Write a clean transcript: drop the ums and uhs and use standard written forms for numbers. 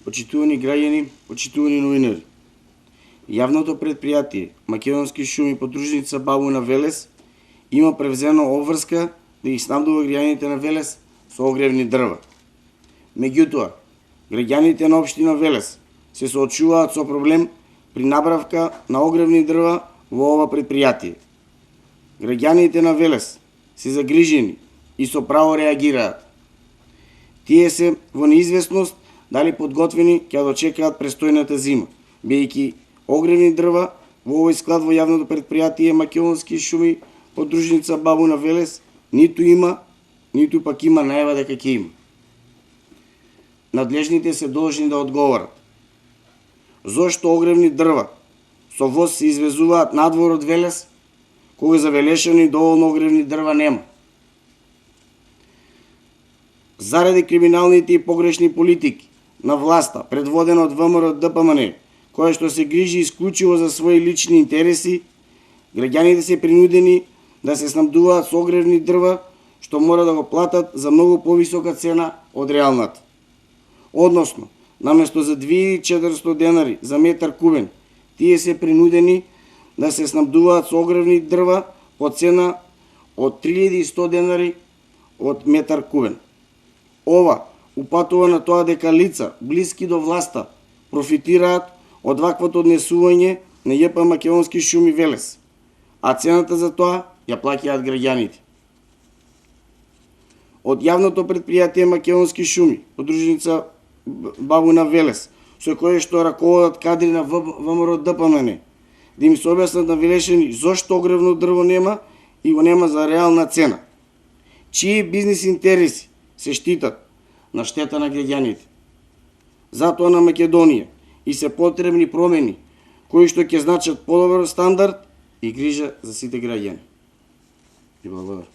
Почитувани граѓани, почитувани новинари. Јавното предпријатие Македонски шуми подружница Бабуна Велес има превзено обврска да ги снабдува граѓаните на Велес со огревни дрва. Меѓутоа, граѓаните на општина Велес се соочуваат со проблем при набавка на огревни дрва во ова предпријатие. Граѓаните на Велес се загрижени и со право реагираат. Тие се во неизвестност дали подготвени ќе дочекаат престојната зима, бидејќи огревни дрва во овој склад во јавното предпријатие Македонски шуми подружница Бабуна Велес ниту има, ниту пак има најава дека ќе има. Надлежните се должни да одговорат. Зошто огревни дрва со воз се извезуваат надвор од Велес, кога за Велешани доволно огревни дрва нема? Заради криминалните и погрешни политики на власта, предводена од ВМРО ДПМН, која што се грижи исклучиво за своји лични интереси, граѓаните се принудени да се снабдуваат со огревни дрва, што мора да го платат за многу повисока цена од реалната. Односно, наместо за 2400 денари за метар кубен, тие се принудени да се снабдуваат со огревни дрва по цена од 3100 денари од метар кубен. Ова упатува на тоа дека лица блиски до власта профитираат од ваквото однесување на ЈП Македонски шуми Велес, а цената за тоа ја плаќаат граѓаните. Од јавното предпријатие Македонски шуми, подружница Бабуна Велес, со кое што раководат кадри на ВМРО ДПМН, да им се објаснат на Велешани зошто огревно дрво нема и го нема за реална цена. Чии бизнис интереси се штитат на штета на граѓаните. Затоа на Македонија и се потребни промени кои што ќе значат подобар стандард и грижа за сите граѓани. И благодарам.